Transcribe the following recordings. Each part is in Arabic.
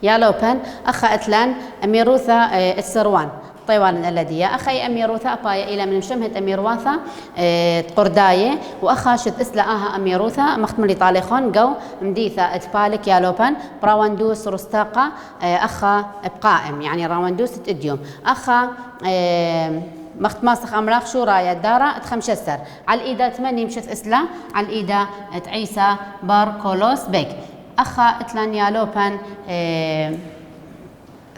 يالوبن أخا أتلان أميروثا السروان طيوان الذي أخي أميروثا أبايا إلى من مشمهت أميروثا قرداية وأخا شد إسلاها أميروثا مختمري طالخون جو مديثا أتبالك يالوبن براوندوس رستاقة أخا بقائم يعني راوندوس تديوم أخا مخت ماسخ أمراخ شو راية الدارة اتخمشسر على الإيدة تمني مشت إسلا على الإيدة تعيسى بار كولوس بيك أخا اتلان يالوبن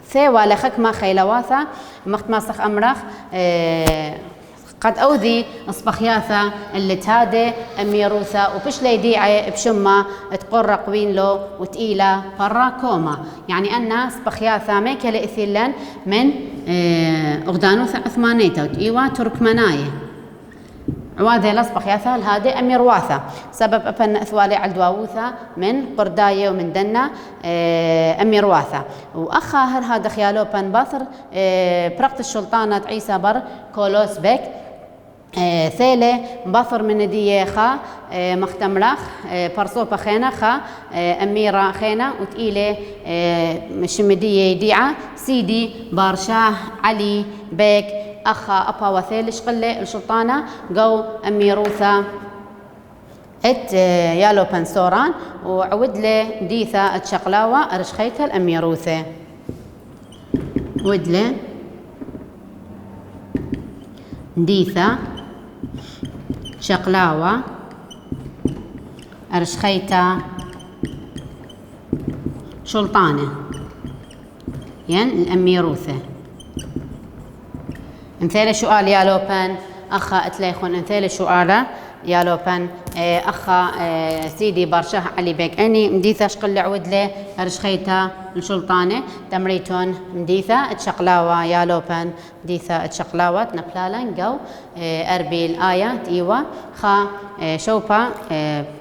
ثيوا لخك ما خيلواثا مخت ماسخ أمراخ قد أوذي أصبخياثا اللي تهادي أميروثا وبش ليديعي بشمة تقرق وين له وتقيلة برا كوما يعني أن أصبخياثا ميكا لإثيلن من أغدانوثا عثمانيتا وتقيوا تركمناية عواذي لأصبخياثا الهادي أميرواثا سبب أبن أثوالي عالدواوثا من قرداية ومن دنا أميرواثا وأخا هذا خيالو بن باثر برقت السلطانة عيسى بر كولوس بك ثيلة باثر من دي خا مختمرخ برصوبة خينا خا أميرة خينا وتقيلة مشمدية ديعة سيدي بارشاه علي بك أخا أبا وثيل شقلة السلطانة جو أميروثا ات يالو بنسوران وعود له ديثا اتشقلاوة أرشخيتها الأميروثة ودله ديثا شقلاوة أرشخيتا سلطانة يعني الأميروثة امثال سؤال يالوبن أخا اتليخون امثال سؤال يالوبن أخا سيدي برشاه علي بيك أني مديثة شقل عود له أرشخيتا السلطانة تمريتون مديثة اتشقلاوة يالوبن مديثة اتشقلاوة نبلالن جو أربي الآية تيوا خا شوبا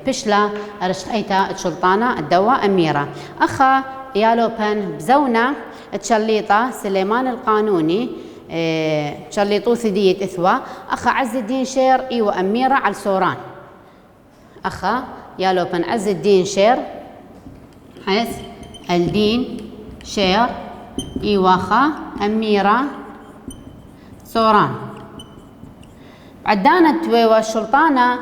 بشلا أرشخيتا السلطانة الدوا أميرة أخا يالوبن بزونا تشليطة سليمان القانوني شليطو ثدية إثوى أخا عز الدين شير إيوة أميرة على سوران أخا يالوبن عز الدين شير عز الدين شير إيوة أخا أميرة سوران عدانت ويوا السلطانة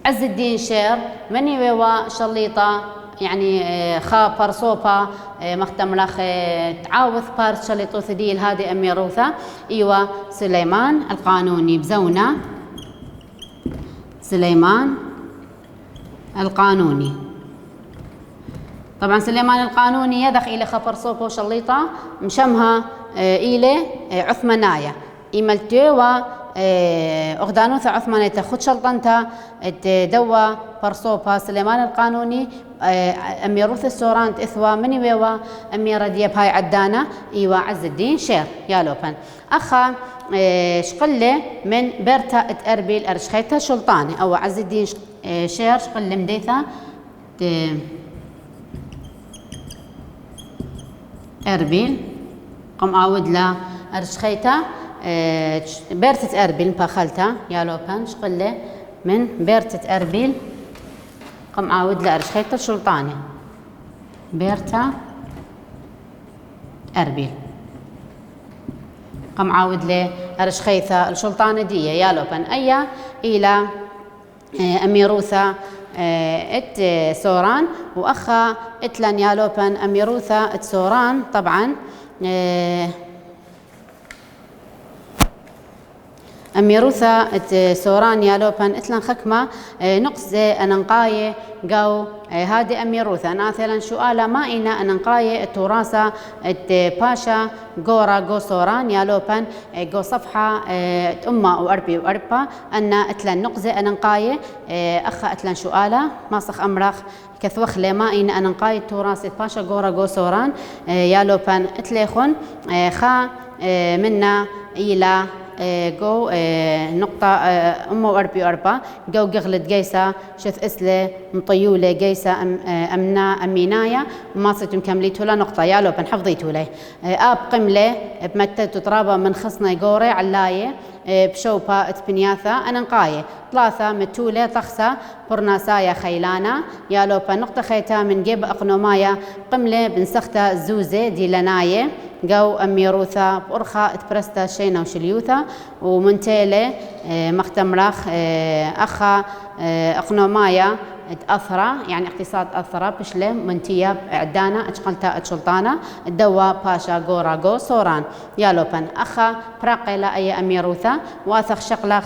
عز الدين شير مني ويوا شليطة يعني خا برصوبة مختمرخ تعاوث بارس شليطو ثديل هذه أميروثا إيوة سليمان القانوني بزونا سليمان القانوني طبعا سليمان القانوني يدخ إلى خا برصوبة وشليطة مشمها إلى عثماناية إيمالتيوا أغدانوثا عثمانية خد شلطنتا دوا برصوبة سليمان القانوني أميروث السوران إثوى مني ويوا أميرة دياب هاي عدانة إيوا عز الدين شير يالوبن أخا شقلة من بيرتا اتأربيل أرشخيتا سلطانة أو عز الدين شير شقلة مديثة أربيل قم عاود لا أرشخيتا بيرتة أربيل باخلتا يالوبن شقلة من بيرتة أربيل قم عاود لأرشخيتا السلطانة بيرتا أربيل قم عاود لأرشخيتا السلطانة دي يالوبن أيا إلى أميروثا ات سوران وأخا اتلان يالوبن أميروثا ات سوران طبعا أميروثا سوران يالوبن اتلان خكمة نقص أننقاية جو هادي أميروثا مثلا سؤال ما إنا أننقاية التراثة باشا جورا جو سوران يالوبن جو صفحة أمة وأربي وأربا أن اتلان نقص أننقاية أخا اتلان سؤالة ما صخ أمرخ كثوخ لما إنا أننقاية التراثة باشا جورا جو سوران يالوبن اتليخون خا منا إلى جو نقطة أمو أربي أربا جو قغلت جيسا شث إسلة مطيولة جيسا أمنا أمينايا وماصت مكمليتو لا نقطة يالو بنحفظيتو لي آب قملة بمتت ترابا من خصنا جوري علاية بشوبا تبنياثا أنا نقاية ثلاثة متولة طخسة برناسايا خيلانا يالو نقطة خيتا من جيب أقنومايا قملة بنسختا زوزة دي لناية جو أميروثا بأرخا تبرستا شينا وشليوثا ومنتيلة مختمرخ أخا أقنومايا أثرة يعني اقتصاد أثرة بشلة منتية عدانا أشقلتا أتشلطانا الدوا باشا غورا جو صوران يالوبن أخا براقيلا أي أميروثا واثخ شقلخ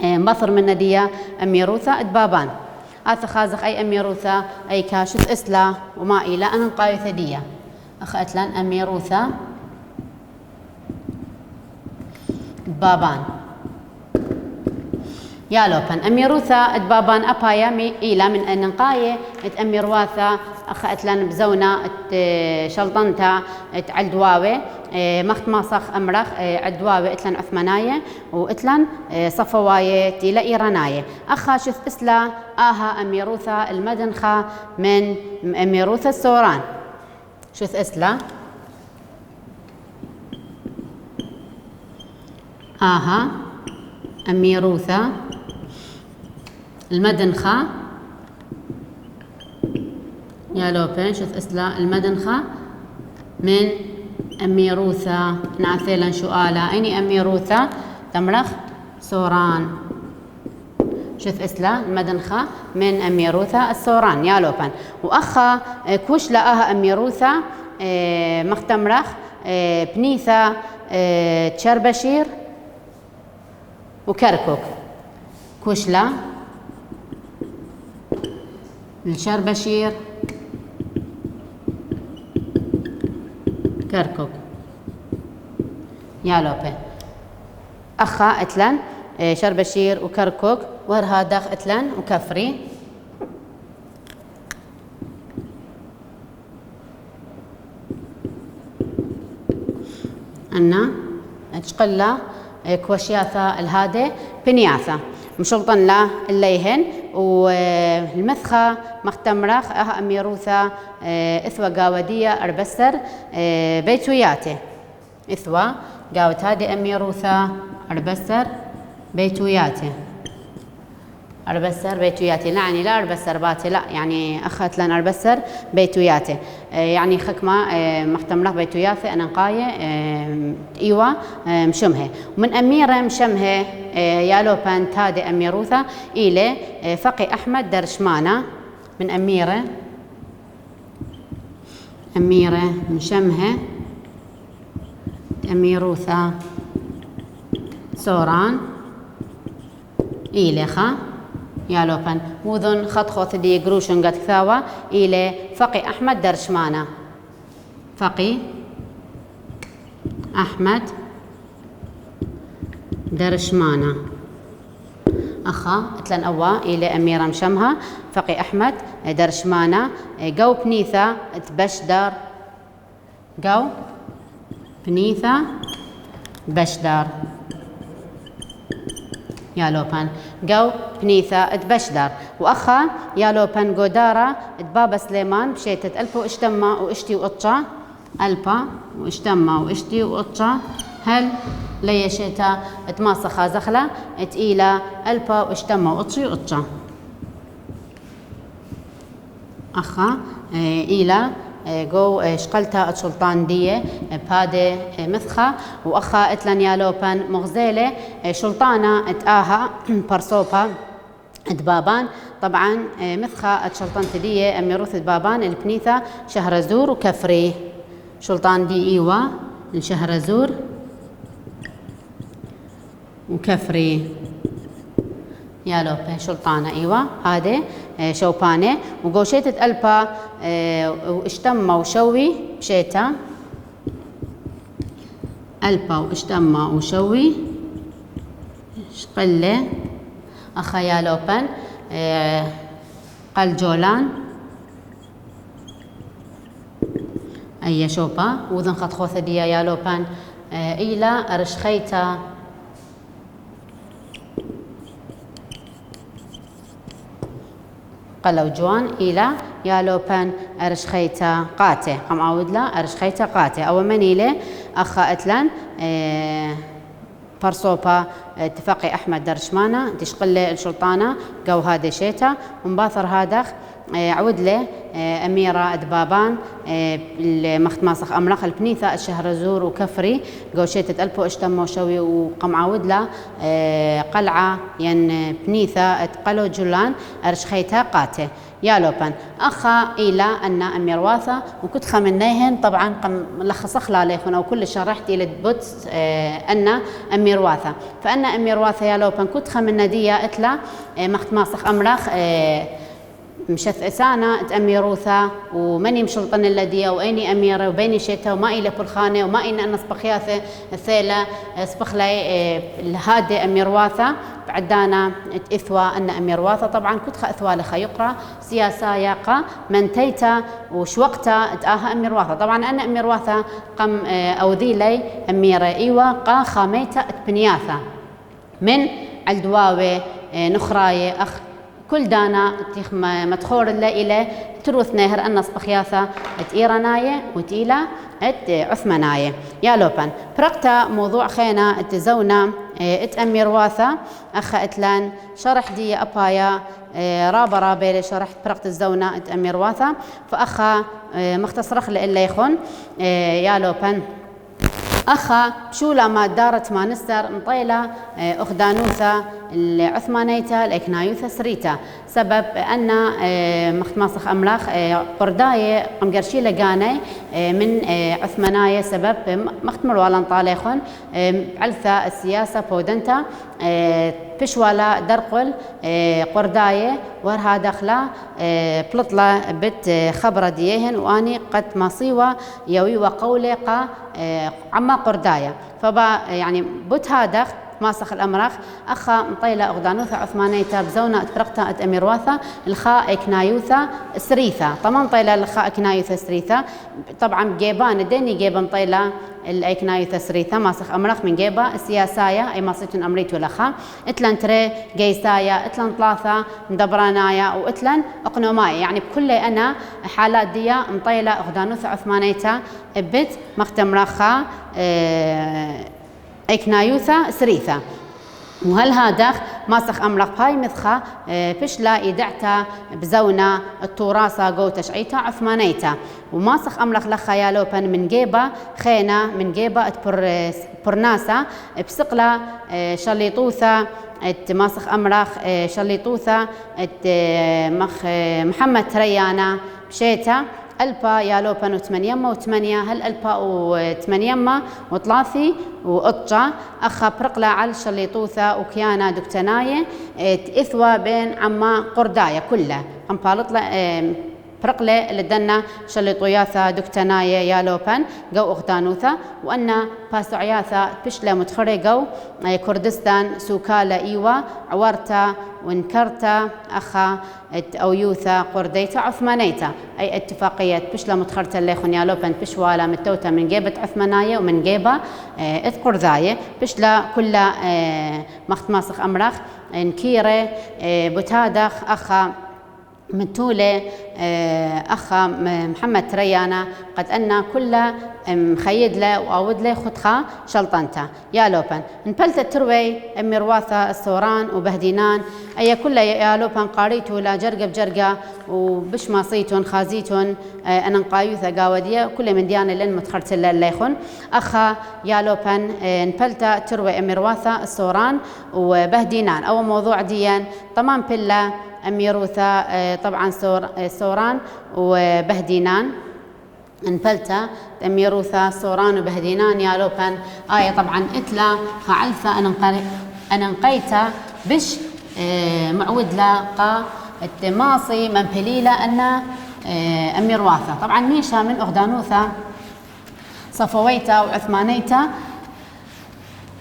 مصر من ندية أميروثا أدبابان آثخازخ أي أميروثا أي كاشث إسلا وما إلى أن قايثة دية أخأتلان أميروثا بابان يالوبن أميروثا أدبابان أبايا إلى من أنقاية أميرواثا أخأتلان بزونا شلطنتا عدواوي مخت ماسخ أمرخ عدواوي إتلان عثماناية وإتلان صفواية تيلا إيراناية أخا شث إسلا آها أميروثا المدنخة من أميروثا السوران شث إسلا آها أميروثا المدنخة يالوبين شث إسلا المدنخة من أميروثا نعثيلا شؤالا أيني أميروثا تمرخ سوران شث إسلا المدنخة من أميروثا السوران يالوبن وأخا كوش لآها أميروثا مختمرخ بنيثا تشربشير وكركوك كوشلا الشربشير كركوك يالوبي أخا أتلان شربشير وكركوك ورها داخ أتلان وكفري أنا أتشقلا كوشياثا الهادي بنياثا مشلطن لا الليهن والمثخة مختمرخ أها أميروثا إثوى قاودية أربسر بيتوياته إثوى قاوت هادي أميروثا أربسر بيتوياته أربسر بيتوياتي لا يعني لا أربسر باتي لا يعني أخذت لنا أربسر بيتوياتي يعني خكمة مختمرة بيتوياتي أنا قاية إيوة مشمها ومن أميرة مشمها يالو بان تادي أميروثا إلى فقي أحمد درشمانة من أميرة مشمها أميروثا سوران إلى خا يالوبن وذن خط خوث دي قروشن قد كثاوة إلى فقي أحمد درشمانة فقي أحمد درشمانة أخا أتلن أوا إلى أميرة مشمها فقي أحمد درشمانة جو بنيثا تبشدر جو بنيثا بشدر يالوبان جو بنيثا تبشدر وأخا يالوبان قدارة بابا سليمان بشيتت ألبا واشتما واشتي وقطشا ألبا واشتما واشتي وقطشا هل لي شيتا تماسخا زخلة تقيلة ألبا واشتما وقطشي وقطشا أخا إيلا جو شقلتا السلطان دية بهادي مثخة وأخا اتلان يالوبان مغزيلة شلطانة اتآها برصوبا دبابان طبعا مثخة الشلطان دية أميروث دبابان البنيثة شهرزور وكفري شلطان دي إيوة الشهرزور وكفري يالوبة شلطانة إيوة هذا شوبانة وقوشيتة ألبا واشتمة وشوي بشيتا ألبا واشتمة وشوي شقلة أخا يالوبن قل جولان أي شوبا وذن خط خوثة ديا يالوبن إيلا أرشخيتا قلو جوان إلى يالو بان أرشخيتا قاتي قم عود لا أرشخيتا قاتي أو من إلى أخا أتلان برصوبا اتفاقي أحمد درشمانة تشقل الشلطانة جو هذا شيتا ومباثر هذا عود له أميرة دبابان المخت ماسخ أمرخ البنيثة الشهرزور وكفري قوشيتة ألبو اشتمو شوي وقم عود له قلعة ين بنيثة قلو جولان أرشخيتا قاته يالوبان أخا إلى أن أمير واثة وكنت خمنيهن طبعا قم لخصخ لاليخون أو كل شرحت إلى بوت أن أمير واثة فأن أمير واثة يالوبان كنت خمن دية إتلا مخت ماسخ أمرخ مشث إسانا أميروثا ومني مشلطن الذي وأيني أميرة وبيني شتا وما إلى بالخانة وما إن أنا صبخياثة الثيلة صبخ لي هادي أميرواثا بعدانا إثوى أن أميرواثا طبعا كنت إثوى لخا يقرأ سياسة ياقا منتيتا وش وقتا تآها أميرواثا طبعا أنا أميرواثا قم أوذي لي أميرة إيوة قا خاميتا بنياثا من الدواوي نخراي أخ كل دانا تيخ مدخور لا إلى تروث نهر أن صبخياثة إيراناية وتيلا عثماناية يا لوبان برقتا موضوع خينا تزونا أمير واثة أخا إتلان شرح دي أبايا رابة شرحت برقت الزونا أمير واثة فأخا مختصرخ لإلا يخون يا لوبان أخا شولا ما دارت ما نستر مطيلة أخدانوثة العثمانيتا الإكنايوثة سريتا سبب أن مخت أملاخ قرداية قمقرشي لقاني من عثمانية سبب مخت مروالان طاليخون علثة السياسة بودنتا بشوالا درقل قرداية ورها داخلة بلطلة بت خبرة ديهن واني قد مصيوة يوي وقولي قا عما قرداية فبا يعني بوت هادخ ماسخ الأمرخ أخا مطيلة أغدانوثة عثمانيتا بزونة أتبرقتا أميرواثة الخاء إكنايوثة سريثة طبعا طيلة الخاء إكنايوثة سريثة طبعا جيبان ديني جيبا مطيلة الإكنايوثة سريثة ماسخ أمرخ من جيبا السياسايا أي ماسيتون أمريتو لخا إتلان تري جيسايا إتلان طلاثة مدبرانايا وإتلان أقنومايا يعني بكل أنا حالات ديا مطيلة أغدانوثة عثمانيتا بت مختم رخا إكنايوثة سريثة وهل هذا ماسخ أمرخ باي مثخة فشلا إدعتا بزونا التراثة جو تشعيتا عثمانيتا وماسخ أمرخ لخيالو بان من جيبة خينا من جيبة برناسة بسقلة شليطوثة ماسخ أمرخ شليطوثة محمد تريانا بشيتا ألبا يالو بانو 808 هل ألبا و8 وطلاثي وقطشة أخا برقلة على شليطوثة وكيانا دكتناية إثوى بين عما قرداية كلها قم بالطلع برقلة لدنا شليطوياثة دكتناية يالوبان جو أغدانوثة وأن باسعياثة بشلة متخري جو كردستان سوكالة إيوة عورتا ونكرتا أخا أويوثة قرديتا عثمانيتا أي اتفاقية بشلة متخرتا اللي خن يالوبان بشوالا متوتا من جيبة عثمانية ومن جيبة قرداية بشلة كلها مخت ماسخ أمرخ نكيرة بتادخ أخا متولة أخا محمد تريانا قد أن كل مخيد له وأود له خدخة شلطنته يا لوبان نبلت التروي أميرواثة الثوران وبهدينان أي كل يا لوبان قاريتو لا جرقة بجرقة وبش ماصيتون خازيتون أنا نقايوثة قاودية كل من ديانة لن متخرت الليخون أخا يا لوبان نبلت تروي أميرواثة الثوران وبهدينان أو موضوع ديان طبعا بلا أميروثة طبعا سوران وبهدينان انفلتا أميروثة سوران وبهدينان يا لوبان آية طبعا إتلا خعلثة أنا نقيتا بش معود لاقا التماصي من بليلة أن أميرواثة طبعا ميشا من أغدانوثة صفويتا وعثمانيتا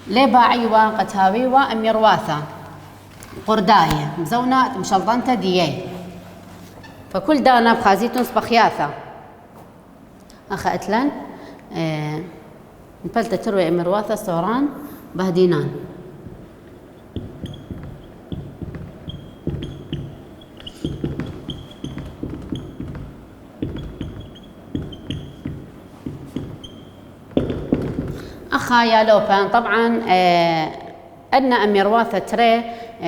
لباعيوة قتاويوة أميرواثة قرداية مزونة مشلطنتا دياي فكل دانا بخازيتون صبخياثة أخا إتلان نبلت تروي أميرواثة سوران بهدينان أخا يا لوبان طبعا أن أمير واثة تري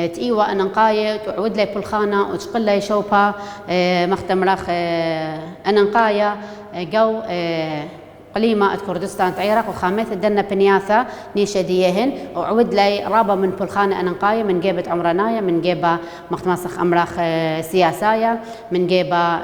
تيوا أن نقاية تعود لي بالخانة وتشقل لي شوبا مختمرخ أن نقاية جو قليمة كردستان تعيرق وخامث الدنة بنياثة نيشة ديهن وعود لي رابا من بالخانة أن نقاية من جيبة عمراناية من جيبة مختمسخ أمراخ سياساية من جيبة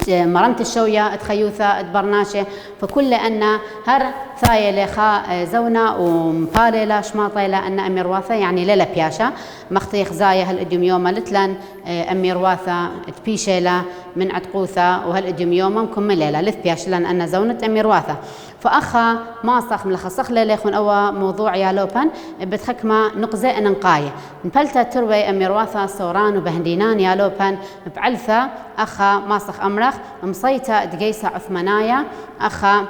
مرمت الشوية تخيوثة برناشة فكل أن هر ثاية لخاء زونا ومباللة شماطيلة أن أمير واثة يعني للا بياشا مختيخ زايا هالإديوم يوما لتلن أمير واثة تبيشيلة من عتقوثة وهالإديوم يوما مكملة لث بياش لن أن زونة أمير واثة فأخا ماصخ ملخصخ ليخون أوا موضوع يا لوبان بتخكمة نقزة ننقاية نبلتا تروي أمير واثة صوران وبهندينان يا لوبان بعلثة أخا ماصخ أمرخ مصيتا دقيسة عثمانايا أخا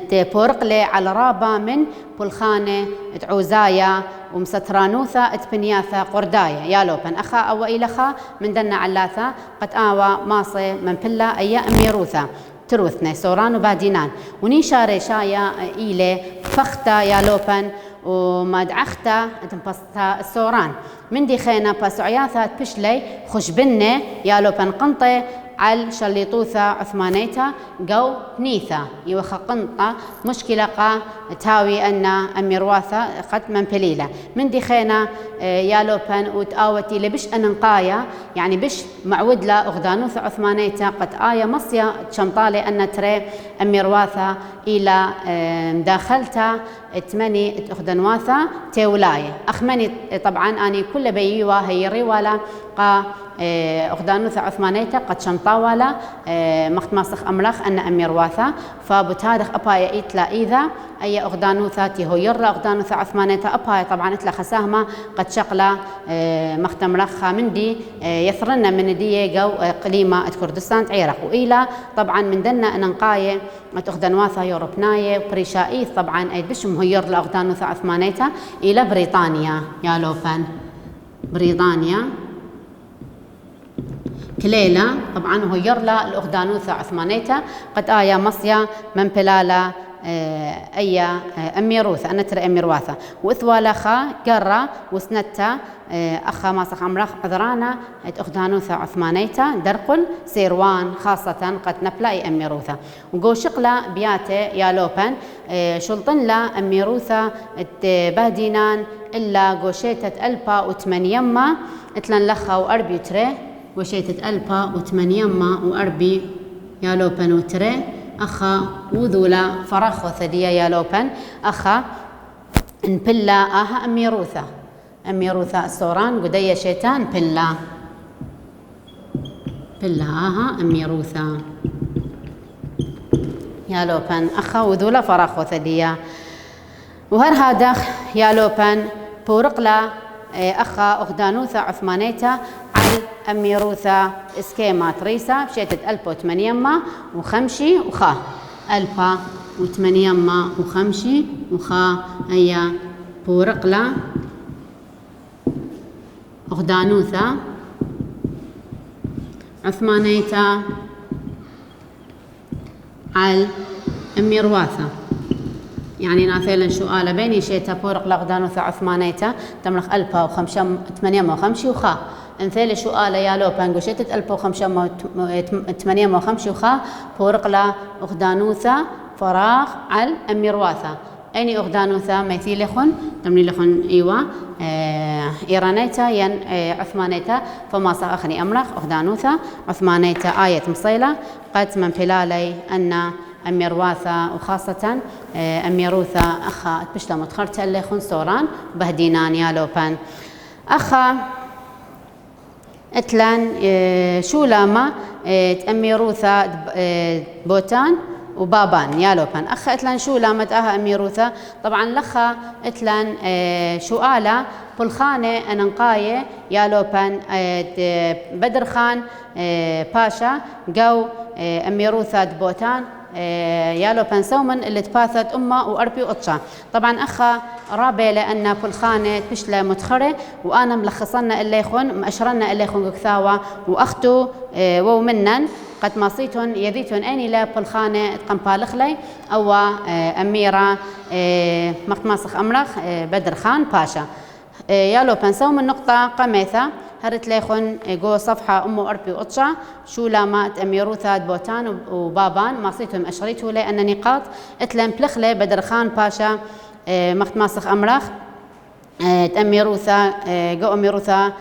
تبورقلي على رابا من بلخانة تعوزايا ومسترانوثة تبنياثة قردايا يا لوبان أخا أو إلخا من دنا علاثة قد آوى ماصي من بلا أي أميروثة تروثنا سوران وبادينان ونيشاري شايا إيلي فختا يا لوبان وما دعختا تنبسطا السوران من دي خينا باسعياثات بشلي خشبنة يا لوبان قنطي على شليطوثة عثمانيتا جو نيثا يوخا قنطة مشكلة قا تاوي أن أمير واثة قد من بليلة من دي خينا يا لوبان وتآوتي لبش أننقايا يعني بش معود لا أغدانوثة عثمانيتا قد آية مصيا تشمطالي أن تري أمير واثة إلى مداخلتا تمني أغدانواثة تيولاي أخمني طبعا أني كل بيوا هي ريوالا قا أغدانوثة عثمانيتا قد شمطاولا مختماسخ أملاخ أن أمير واثة فبتاريخ أبايا إتلا إذا أي أغدانوثة تيهوير أغدانوثة عثمانيتا أبايا طبعا إتلا خساهما قد شقلا مختمرخها من دي يثرنا من دي جو قليمة كردستان تعيرق وإلى طبعا من دنا أننقاية أغدانواثة يوروبناية بريشائيث طبعا أي بش مهير لأغدانوثة عثمانيتا إلى بريطانيا يا لوبان بريطانيا كليلة طبعا هو يرلا الأغدانوثة عثمانيتا قد آيا مصيا من بلالة أي أميروثة أنا ترى أميرواثة وإثوالخا قرة وسنتا أخا ماسخ أمرخ عذرانا أغدانوثة عثمانيتا درقل سيروان خاصة قد نبلاي أميروثة وقو شقلة بياتي يا لوبان شلطن لا أميروثة بهدينان إلا قوشيتة ألبا وثمانيما اتلن لخا وأربي تري وشيتة ألبا وثمانيما وأربي يا لوبان وتري أخا وذولا فرخ وثدية يا لوبان أخا نبلا آها أميروثة السوران قدية شيتان بلا آها أميروثة يا لوبان أخا وذولا فرخ وثدية وهر هذا يا لوبان بورقلا أخا أغدانوثة عثمانيتا على أميروثة إسكيما تريسا بشيتة ألبا وثمانيما وخمشي وخا ألبا وثمانيما وخمشي وخا هي بورقلا أغدانوثة عثمانيتا على أميرواثة يعني ناثيلا شؤالة بيني شيتا بورق لغدانوثة عثمانيتا تملخ ألبا وخمشة ثمانيما وخمشي وخا انثيل شؤالة يا لوبان قشيتة ألبا وخمشة ثمانيما وخمشي وخا بورق لغدانوثة فراغ على أميرواثة أيني أغدانوثة ميثي لخن تمني لخن إيوا إيرانيتا ين عثمانيتا فما أخني أمرخ أغدانوثة عثمانيتا آية مصيلة قد من بلالي أن أميرواثة وخاصة أميروثة أخا بشتا متخرجة اللي خن سوران بهدينان يا لوبان أخا اتلان شو لاما أميروثة بوتان وبابان يا لوبان أخا اتلان شو لامت أها أميروثة طبعا لخا اتلان شو آلا بلخانة أننقاية يا لوبان بدر خان باشا جو أميروثة بوتان يا لوبان سومن اللي تباثت أمه وأربي وأطشا طبعا أخا رابع لأن بلخانة بشلة متخرة وأنا ملخصنا اللي يخون مأشرنا اللي يخون كثاوة وأختو ومنن قد ماسيتون يذيتون أني لا بلخانة قنبالخلي أو أميرة مخت ماسخ أمرخ بدر خان باشا يالو بنسو من نقطة قميثة هرت ليخون جو صفحة أمو أربي وأطشع شو لامات أميروثات بوتان وبابان ماسيتهم أشريتو لأن نقاط اتلم بلخلي بدر خان باشا مخت ماسخ أمرخ تأميروثا جو أميروثا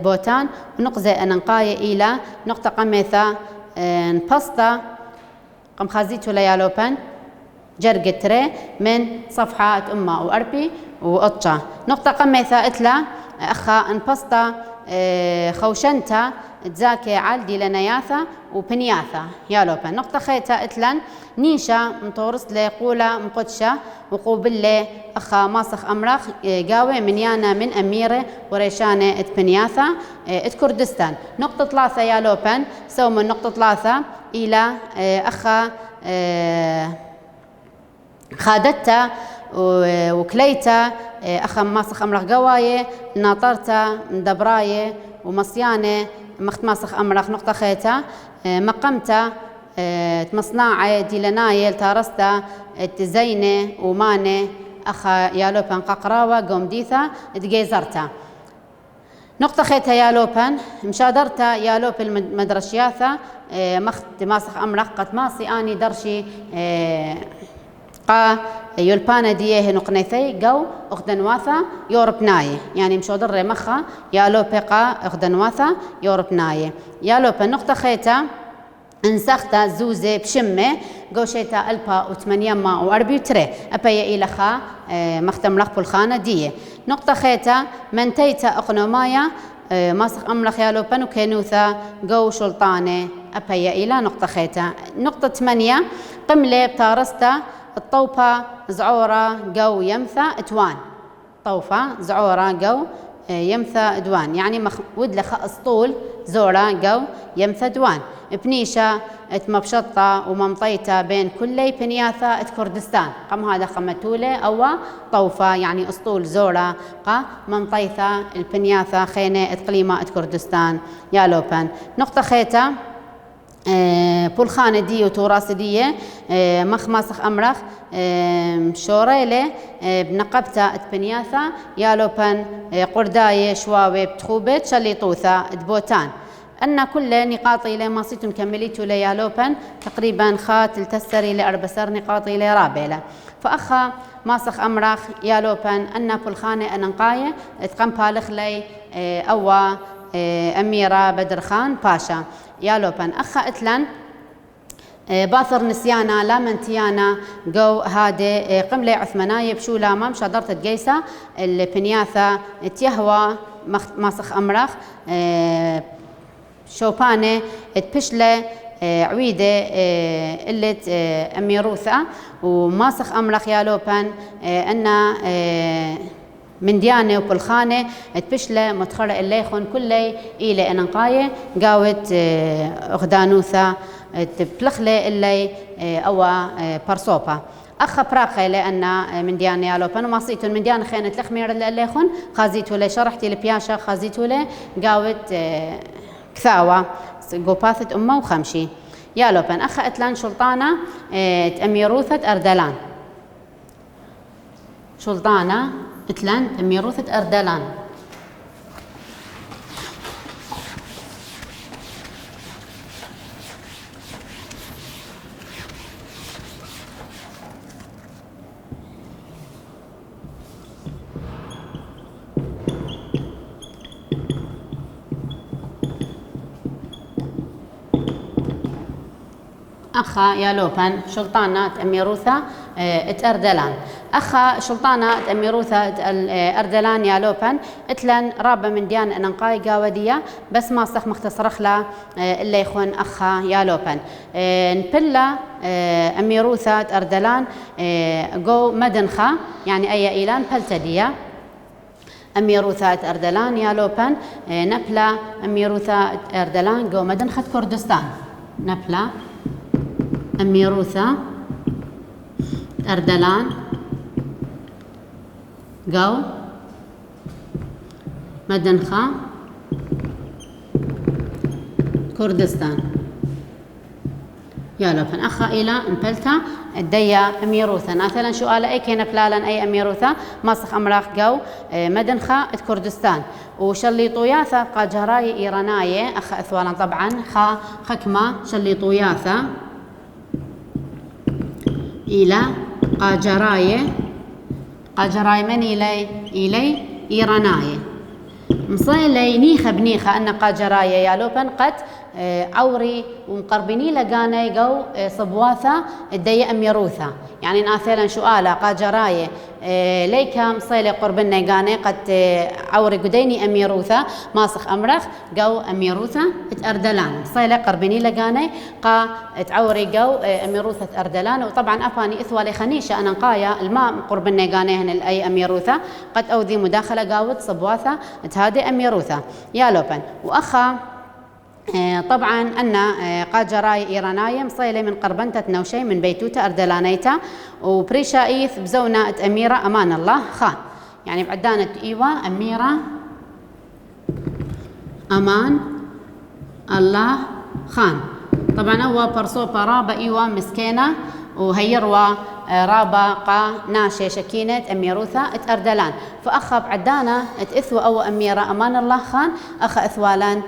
بوتان ونقزة أنقاية إلى نقطة قميثة نبسطة قم خازيتو ليالوبن جرجتري من صفحة أمة وأربي وأطشع نقطة قميثة إتلا أخا انبسطة خوشنتا تزاكي عالدي لنياثا وبنياثا يالوبن نقطة خيتا إتلن نيشا مطورس لي قولة مقدشة وقوبلي أخا ماسخ أمرخ قاوي من يانا من أميرة وريشانة اتبنياثا اتكردستان نقطة ثلاثة يالوبن سو من نقطة ثلاثة إلى أخا خادتا وكليتا أخا ماسخ أمرخ قواية ناطرتا مدبراية ومصيانة مخت ماسخ أمرخ نقطة خيتا مقمتا مصناعة ديلناية تارستا تزينة ومانة أخا يالوبان ققراوة قومديثا تجيزرتا نقطة خيتا يالوبان مشادرتا يالوب المدرشياثا مخت ماسخ أمرخ قد ماسي أني درشي قا يلبانا ديه نقنيثي قو أخدنواثا يوربناي يعني مشودر مخا يالو بقا أخدنواثا يوربناي يالو بنقطة خيتا انسختا زوزي بشمة قوشيتا ألبا وثمانيما وأربي تري أبايا إلخا مختم لخ بالخانة ديه نقطة خيتا منتيتا أقنومايا ماسخ أملخ يالو بنو كينوثا قو شلطانة أبايا إلى نقطة خيتا نقطة 8 قملة بتارستا الطوفة زعورة جو يمثى اتوان طوفة زعورة جو يمثى ادوان يعني ود لخ اسطول زورة جو يمثى دوان بنيشة اتمبشطة وممطيتة بين كلي بنياثة اتكردستان قم هذا خمتولة او طوفة يعني اسطول زورة قا ممطيثة البنياثة خينة اتقليمة اتكردستان يالوبان نقطة خيتا بولخانة دي وتوراس دي ماسخ أمرخ شوريلة بنقبتا اتبنياثا يالوبن قرداية شواوي بتخوبت شليطوثا دبوتان أن كل نقاطي لماسيت مكمليتو ليالوبن تقريبا خات التسري لأربسر نقاطي لرابلة فأخا ماسخ أمرخ يالوبن أن بولخانة أنقاية اتقم بالخ لي أو أميرة بدر خان باشا يالوبن أخا إتلن باثر نسيانا لا منتيانا جو هادي قملي عثمانية بشو لاما مشادرة جيسة البنياثة تيهوى ماسخ أمرخ شوبانة تبشلة عويدة اللي أميروثة وماسخ أمرخ يالوبن أن من ديانة وبلخانة تبشلة متخرة الليخون كلي إلى أنقاية قاوت أخدانوثة تبلخلة اللي أو برصوبة أخا براقة لأن من ديانة يالوبن وماسيتون من ديانة خينة لخمير الليخون خازيتو لي شرحتي لبياشا خازيتو لي قاوت كثاوة قوباثة أمه وخمشي يالوبن أخا أتلان شلطانة أميروثة أردلان شلطانة إتلان أميروثة أردلان أخا يالوبن شلطانة أميروثة أردلان أخا شلطانة أميروثة أردلان يالوبن إتلن رابة من ديان أنقاي قاودية بس ما صح مختصرخ له اللي يخون أخا يالوبن نبلا أميروثة أردلان جو مدنخة يعني أي إيلان بلتدية أميروثة أردلان يالوبن نبلا أميروثة أردلان جو مدنخة كردستان نبلا أميروثة أردلان جو مدنخة كردستان يا لبن أخا إلى نبلتا الديا أميروثا مثلا سؤال أي كينا بلالا أي أميروثا ماسخ أمراخ جو مدنخا كردستان وشليطوياثا قاجراي إيراناية أخا أثوالا طبعا خكمة شليطوياثا إلى قاجراي من إلي إيراناية مصيلي نيخة بنيخة أن قاجراية يا لوبن قد عوري ومقربني لقاني جو صبواثا الدي أميروثا يعني ناثلا سؤالا قاجراية ليكا مصيلي قربنا قاني قد عوري قديني أميروثا ماسخ أمرخ جو أميروثا اتأردلان مصيلي قربني لقاني قا تعوري جو أميروثا اتأردلان وطبعا أفاني إثوالي خنيشة أنا نقايا الماء قربنا قاني هن الأي أميروثا قد أوذي مداخلة قاود صبواثا تهادي أميروثا يا لوبن وأخا طبعا أن قاجراي إيراناية مصيلة من قربنتة نوشي من بيتوتا أردلانيتا وبريشايث بزونة أميرة أمان الله خان يعني بعدانة إيوة أميرة أمان الله خان طبعا هو برصو برابة إيوة مسكينة وهيروا رابا قا ناشي شكينة أميروثا اتأردلان فأخا بعدانا اتأثوى أو أميرة أمان الله خان أخا أثوالان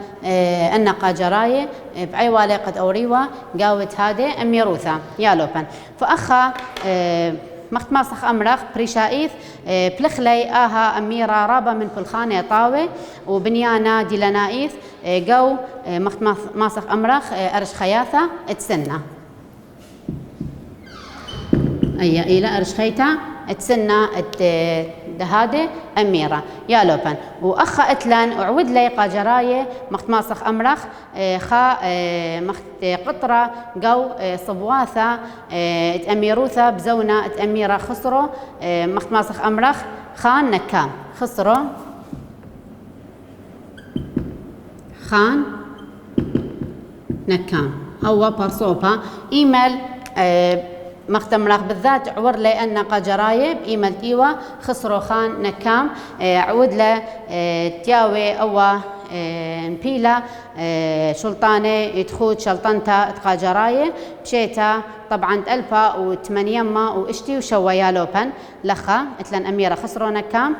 أن قاجراي بعي والي قد أوريوا قاوت هادي أميروثا يا لوبن فأخا مخت ماسخ أمرخ بريشايث بلخلي آها أميرة رابا من فلخانة طاوي وبنيانا ديلانايث قو مخت ماسخ أمرخ أرش خياثة اتسنى أي إلى أرشخيتا اتسنى دهادي أميرة يا لوبن وأخا اتلان وعود لي قاجراية مخت ماسخ أمرخ خا مخت قطرة قو صبواثة أميروثا بزونة أميرة خسرو مخت ماسخ أمرخ خان نكام خسرو خان نكام هو برصوبة إيميل مختمرخ بالذات عور لي أن قاجراية بإيميل تيوا خسرو خان نكام عود له تياوي أو نبيلا شلطانة يدخود شلطنتا قاجراية بشيتا طبعا ألفا وثمانيما واشتي وشويا لوبن لخا اتلن أميرة خسرو نكام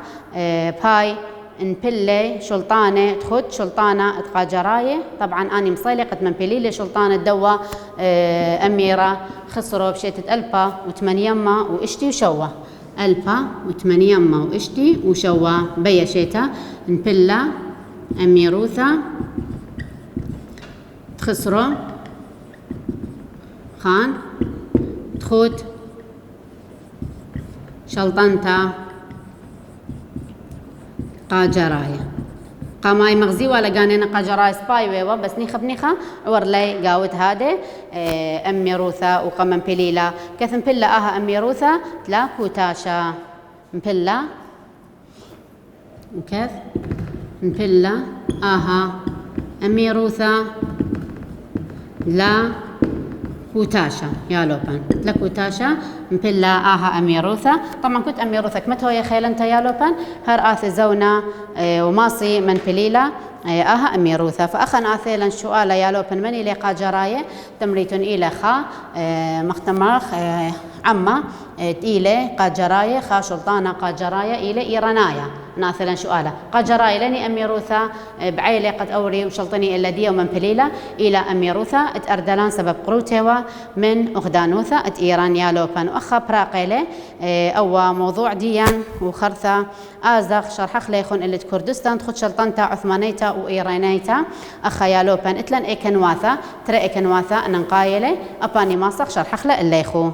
باي نبلي شلطانة تخد شلطانة قاجراية طبعا أني مصيلة قد منبلي لي شلطانة دوا أميرة خسروا بشيتة ألفا وثمانيما واشتي وشوا ألفا وثمانيما واشتي وشوا بيا شيتا نبلا أميروثا خسروا خان تخد شلطنتا قاجراي قاماي مغزي ولا قانينا قاجراي سباي ويوا بس نيخة عور لي قاوت هادي أميروثا وقمن بليلا كث مبلا آها أميروثا تلا كوتاشا مبلا وكيف مبلا آها أميروثا لا كوتاشا يا لوبان لا كوتاشا مبلا آها أميروثا طبعا كنت أميروثا كمتو يا خيل أنت يا لوبان هر آثي زونا وماصي من بليلا آها أميروثا فأخن آثيلا شؤالا يا لوبان من إلي قاجراية تمريتون إلى خا مختمرخ عما إلي قاجراية خا شلطانة قاجراية إلي إيرانايا ناثلا سؤالا قاجراي لني أميروثا بعيلي قد أوري وشلطني إلا دي ومن بليلة إلى أميروثا اتأردلان سبب قروتوا من أخدانوثا ات إيران يا لوبان وأخا براقيلي أو موضوع ديان وخرثة آزخ شرح خليخون اللي كردستان تخد شلطنتا عثمانيتا وإيرانيتا أخا يا لوبان اتلن إيكنواثا ترى إيكنواثا أن نقايلي أباني ماسخ شرح خلا الليخو